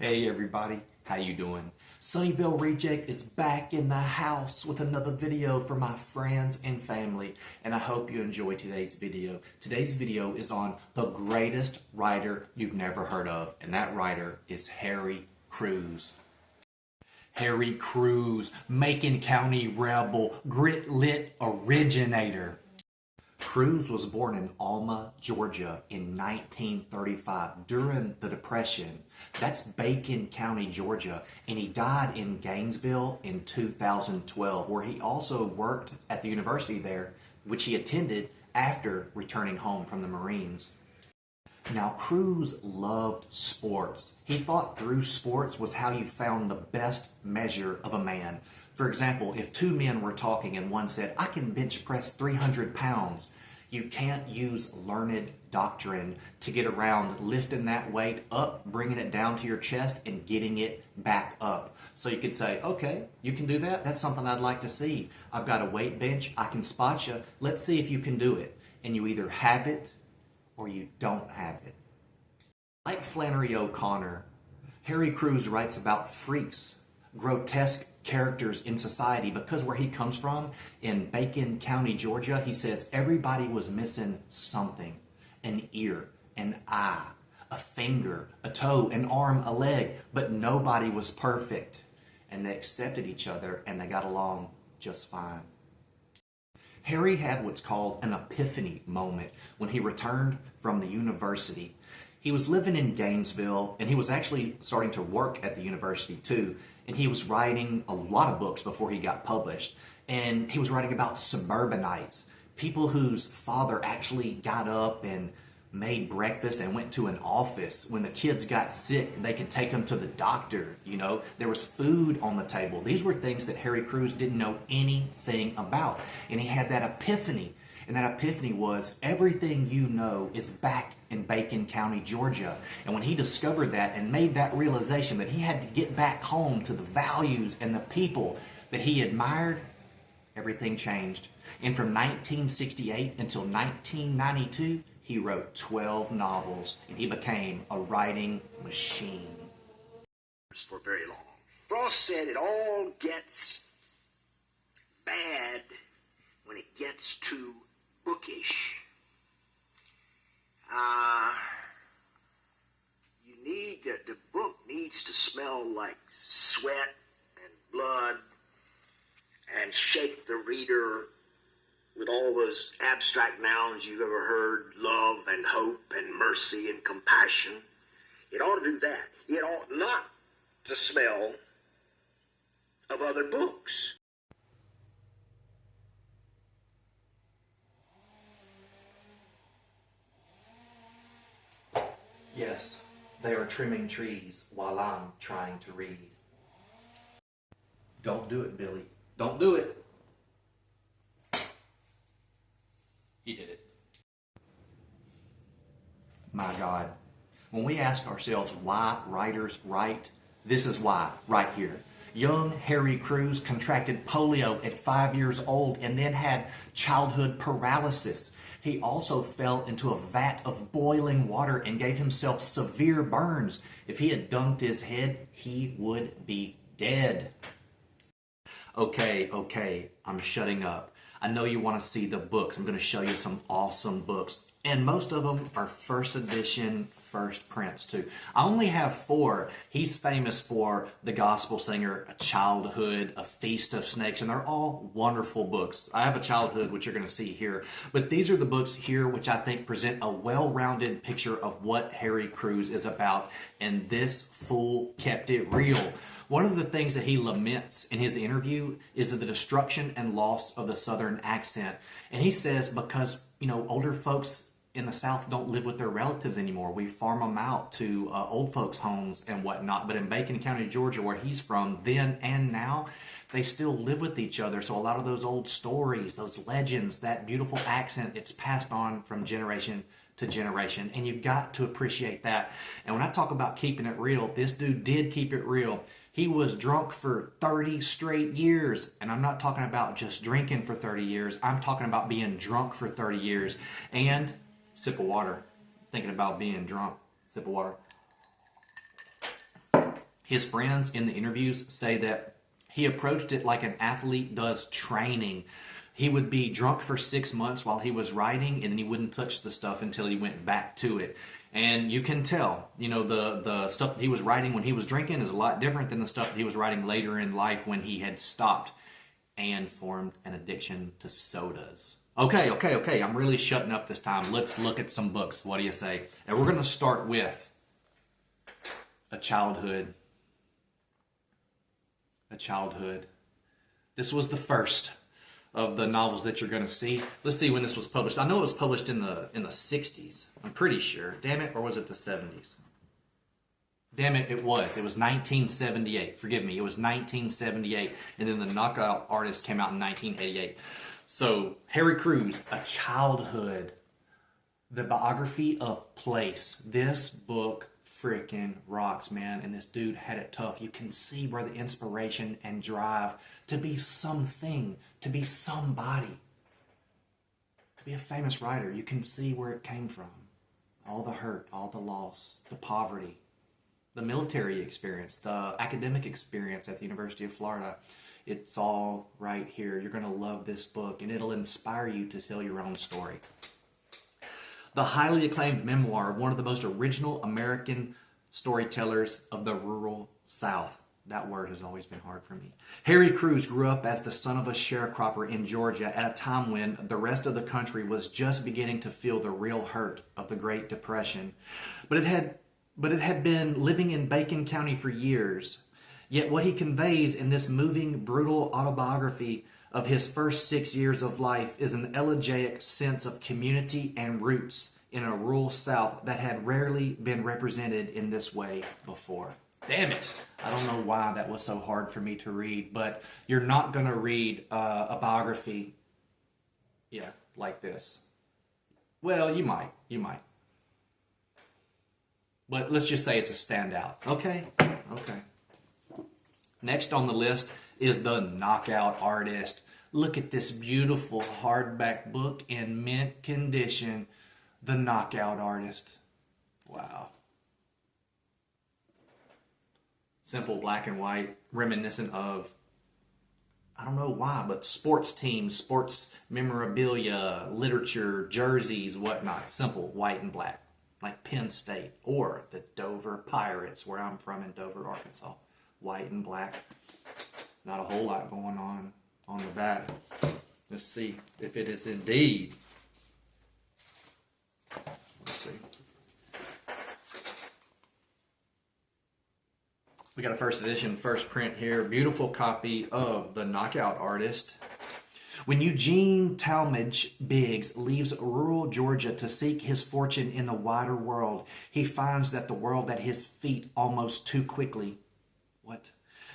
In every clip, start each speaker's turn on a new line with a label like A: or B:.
A: Hey everybody, how you doing? Sunnyvale Reject is back in the house with another video for my friends and family, and I hope you enjoy today's video. Today's video is on the greatest writer you've never heard of, and that writer is Harry Crews. Harry Crews, Macon County rebel, grit lit originator. Crews was born in Alma, Georgia in 1935 during the Depression. That's Bacon County, Georgia, and he died in Gainesville in 2012, where he also worked at the university there, which he attended after returning home from the Marines. Now, Crews loved sports. He thought through sports was how you found the best measure of a man. For example, if two men were talking and one said, I can bench press 300 pounds, you can't use learned doctrine to get around lifting that weight up, bringing it down to your chest, and getting it back up. So you could say, okay, you can do that. That's something I'd like to see. I've got a weight bench. I can spot you. Let's see if you can do it. And you either have it or you don't have it. Like Flannery O'Connor, Harry Crews writes about freaks, grotesque characters in society, because where he comes from, in Bacon County, Georgia, he says everybody was missing something. An ear, an eye, a finger, a toe, an arm, a leg, but nobody was perfect. And they accepted each other and they got along just fine. Harry had what's called an epiphany moment when he returned from the university. He was living in Gainesville, and he was actually starting to work at the university too, and he was writing a lot of books before he got published. And he was writing about suburbanites, people whose father actually got up and made breakfast and went to an office. When the kids got sick, they could take them to the doctor. There was food on the table. These were things that Harry Crews didn't know anything about. And he had that epiphany. And that epiphany was everything you know is back in Bacon County, Georgia. And when he discovered that and made that realization that he had to get back home to the values and the people that he admired, everything changed. And from 1968 until 1992, he wrote 12 novels, and he became a writing machine.
B: For very long. Frost said it all gets bad when it gets too bookish. The book needs to smell like sweat and blood and shake the reader with all those abstract nouns you've ever heard, love and hope and mercy and compassion. It ought to do that. It ought not to smell of other books.
A: Yes, they are trimming trees while I'm trying to read. Don't do it, Billy. Don't do it. He did it. My God. When we ask ourselves why writers write, this is why, right here. Young Harry Crews contracted polio at 5 years old and then had childhood paralysis. He also fell into a vat of boiling water and gave himself severe burns. If he had dunked his head, he would be dead. Okay, I'm shutting up. I know you want to see the books. I'm going to show you some awesome books. And most of them are first edition, first prints too. I only have 4. He's famous for The Gospel Singer, A Childhood, A Feast of Snakes, and they're all wonderful books. I have A Childhood, which you're going to see here. But these are the books here which I think present a well-rounded picture of what Harry Crews is about. And this fool kept it real. One of the things that he laments in his interview is the destruction and loss of the Southern accent. And he says because, older folks in the South don't live with their relatives anymore. We farm them out to old folks' homes and whatnot. But in Bacon County, Georgia, where he's from, then and now, they still live with each other. So a lot of those old stories, those legends, that beautiful accent, it's passed on from generation to generation. And you've got to appreciate that. And when I talk about keeping it real, this dude did keep it real. He was drunk for 30 straight years. And I'm not talking about just drinking for 30 years. I'm talking about being drunk for 30 years. And sip of water. Thinking about being drunk. Sip of water. His friends in the interviews say that he approached it like an athlete does training. He would be drunk for 6 months while he was writing, and then he wouldn't touch the stuff until he went back to it. And you can tell, the stuff that he was writing when he was drinking is a lot different than the stuff that he was writing later in life when he had stopped and formed an addiction to sodas. Okay. I'm really shutting up this time. Let's look at some books. What do you say? And we're going to start with A Childhood. A Childhood. This was the first of the novels that you're going to see. Let's see when this was published. I know it was published in the 60s. I'm pretty sure. Damn it, or was it the 70s? Damn it, it was. It was 1978. Forgive me, it was 1978. And then The Knockout Artist came out in 1988. So, Harry Crews, A Childhood. The biography of place. This book freaking rocks, man. And this dude had it tough. You can see where the inspiration and drive to be something, to be somebody, to be a famous writer. You can see where it came from. All the hurt, all the loss, the poverty, the military experience, the academic experience at the University of Florida. It's all right here. You're going to love this book, and it'll inspire you to tell your own story. The highly acclaimed memoir of one of the most original American storytellers of the rural South. That word has always been hard for me. Harry Crews grew up as the son of a sharecropper in Georgia at a time when the rest of the country was just beginning to feel the real hurt of the Great Depression. But it had been living in Bacon County for years. Yet what he conveys in this moving, brutal autobiography of his first 6 years of life is an elegiac sense of community and roots in a rural South that had rarely been represented in this way before. Damn it! I don't know why that was so hard for me to read, but you're not going to read a biography, like this. Well, you might. But let's just say it's a standout. Okay. Next on the list is The Knockout Artist. Look at this beautiful hardback book in mint condition. The Knockout Artist. Wow. Simple black and white, reminiscent of, I don't know why, but sports teams, sports memorabilia, literature, jerseys, whatnot. Simple white and black, like Penn State or the Dover Pirates, where I'm from in Dover, Arkansas. White and black. Not a whole lot going on the back. Let's see if it is indeed. Let's see. We got a first edition, first print here. Beautiful copy of The Knockout Artist. When Eugene Talmadge Biggs leaves rural Georgia to seek his fortune in the wider world, he finds that the world at his feet almost too quickly. What?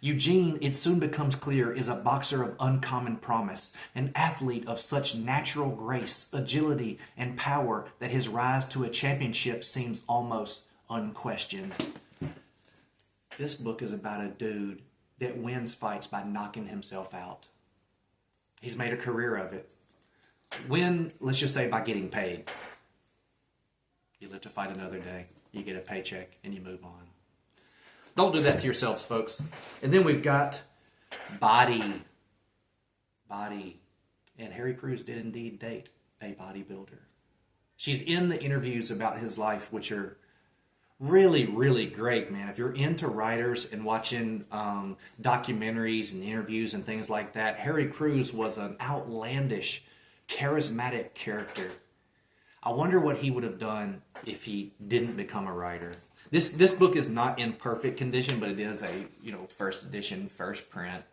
A: Eugene, it soon becomes clear, is a boxer of uncommon promise, an athlete of such natural grace, agility, and power that his rise to a championship seems almost unquestioned. This book is about a dude that wins fights by knocking himself out. He's made a career of it. Let's just say by getting paid. You live to fight another day. You get a paycheck and you move on. Don't do that to yourselves, folks. And then we've got Body. And Harry Crews did indeed date a bodybuilder. She's in the interviews about his life, which are really, really great, man. If you're into writers and watching documentaries and interviews and things like that, Harry Crews was an outlandish, charismatic character. I wonder what he would have done if he didn't become a writer. This book is not in perfect condition, but it is a first edition, first print.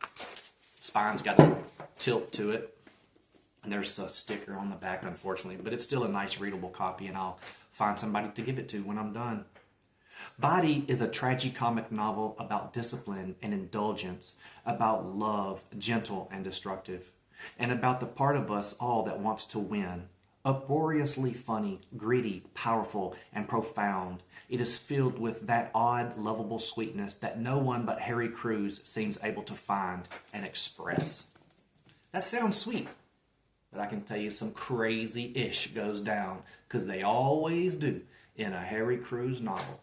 A: Spine's got a tilt to it, and there's a sticker on the back, unfortunately, but it's still a nice readable copy, and I'll find somebody to give it to when I'm done. Body is a tragicomic novel about discipline and indulgence, about love, gentle and destructive, and about the part of us all that wants to win. Uproariously funny, greedy, powerful, and profound, it is filled with that odd, lovable sweetness that no one but Harry Crews seems able to find and express. That sounds sweet, but I can tell you some crazy-ish goes down, because they always do in a Harry Crews novel.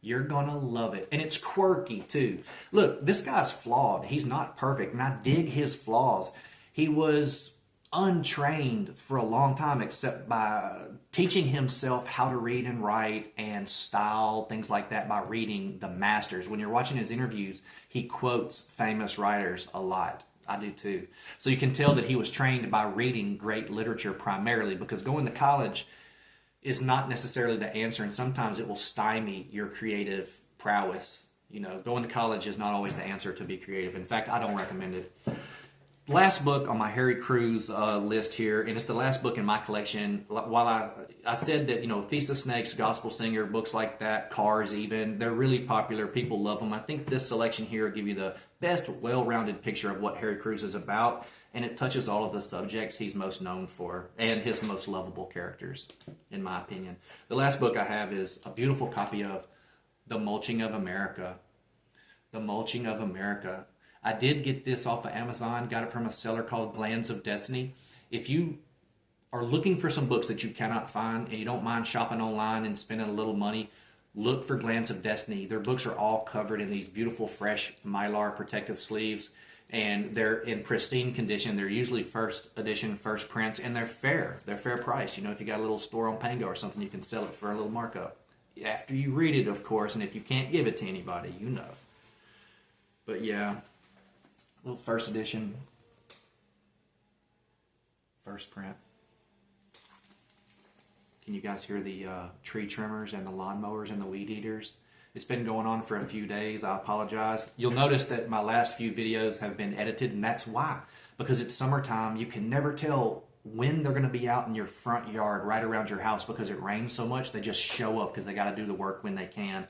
A: You're gonna love it. And it's quirky too. Look, this guy's flawed. He's not perfect, and I dig his flaws. He was untrained for a long time, except by teaching himself how to read and write and style, things like that, by reading the masters. When you're watching his interviews, he quotes famous writers a lot. I do too. So you can tell that he was trained by reading great literature primarily, because going to college is not necessarily the answer, and sometimes it will stymie your creative prowess. You know, going to college is not always the answer to be creative. In fact, I don't recommend it. Last book on my Harry Crews list here, and it's the last book in my collection. While I said that, you know, Feast of Snakes, Gospel Singer, books like that, Cars even, they're really popular. People love them. I think this selection here will give you the best well-rounded picture of what Harry Crews is about, and it touches all of the subjects he's most known for and his most lovable characters, in my opinion. The last book I have is a beautiful copy of The Mulching of America. The Mulching of America. I did get this off of Amazon, got it from a seller called Glands of Destiny. If you are looking for some books that you cannot find and you don't mind shopping online and spending a little money, look for Glands of Destiny. Their books are all covered in these beautiful, fresh Mylar protective sleeves, and they're in pristine condition. They're usually first edition, first prints, and they're fair. They're fair price. You know, if you got a little store on Pango or something, you can sell it for a little markup. After you read it, of course, and if you can't give it to anybody, you know. But yeah, little first edition, first print. Can you guys hear the tree trimmers and the lawnmowers and the weed eaters? It's been going on for a few days. I apologize. You'll notice that my last few videos have been edited, and that's why. Because it's summertime, you can never tell when they're going to be out in your front yard, right around your house, because it rains so much. They just show up because they got to do the work when they can.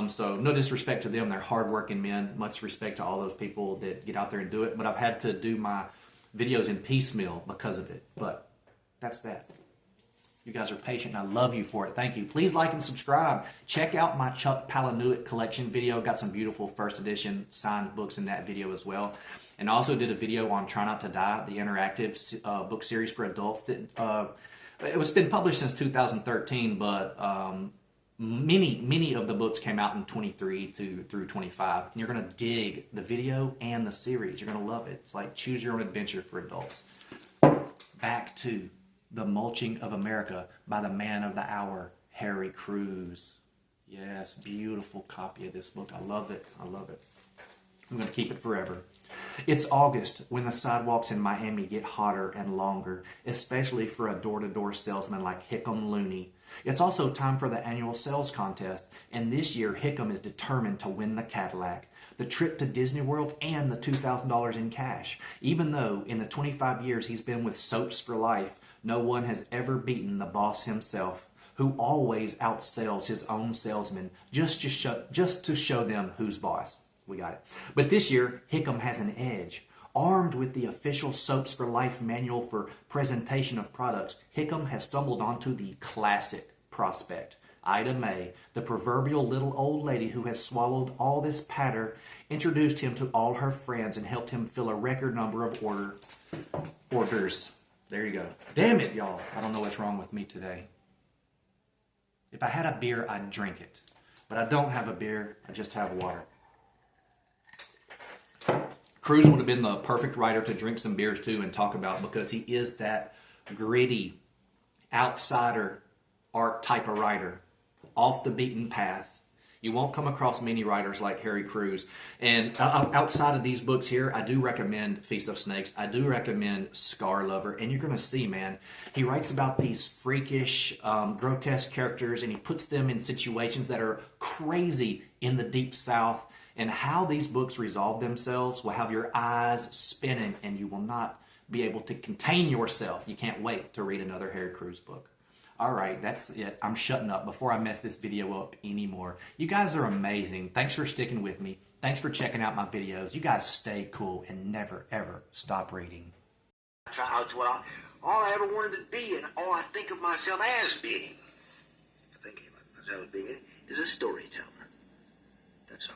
A: So no disrespect to them. They're hardworking men. Much respect to all those people that get out there and do it. But I've had to do my videos in piecemeal because of it. But that's that. You guys are patient, and I love you for it. Thank you. Please like and subscribe. Check out my Chuck Palahniuk collection video. Got some beautiful first edition signed books in that video as well. And I also did a video on Try Not to Die, the interactive book series for adults. That it's been published since 2013, but many of the books came out in 23 through 25. And you're going to dig the video and the series. You're going to love it. It's like choose your own adventure for adults. Back to The Mulching of America by the man of the hour, Harry Crews. Yes, beautiful copy of this book. I love it. I love it. I'm going to keep it forever. It's August when the sidewalks in Miami get hotter and longer, especially for a door-to-door salesman like Hickam Looney. It's also time for the annual sales contest, and this year Hickam is determined to win the Cadillac, the trip to Disney World, and the $2,000 in cash. Even though in the 25 years he's been with Soaps for Life, no one has ever beaten the boss himself, who always outsells his own salesmen just to show them who's boss. We got it. But this year, Hickam has an edge. Armed with the official Soaps for Life manual for presentation of products, Hickam has stumbled onto the classic prospect. Ida May, the proverbial little old lady who has swallowed all this patter, introduced him to all her friends and helped him fill a record number of orders. There you go. Damn it, y'all. I don't know what's wrong with me today. If I had a beer, I'd drink it. But I don't have a beer. I just have water. Crews would have been the perfect writer to drink some beers to and talk about, because he is that gritty, outsider art type of writer, off the beaten path. You won't come across many writers like Harry Crews. And outside of these books here, I do recommend Feast of Snakes. I do recommend Scar Lover. And you're going to see, man, he writes about these freakish, grotesque characters, and he puts them in situations that are crazy in the Deep South. And how these books resolve themselves will have your eyes spinning, and you will not be able to contain yourself. You can't wait to read another Harry Crews book. All right, that's it. I'm shutting up before I mess this video up anymore. You guys are amazing. Thanks for sticking with me. Thanks for checking out my videos. You guys stay cool and never, ever stop reading.
B: That's what all I ever wanted to be, and all I think of myself as being, thinking of myself as being, is a storyteller. That's all.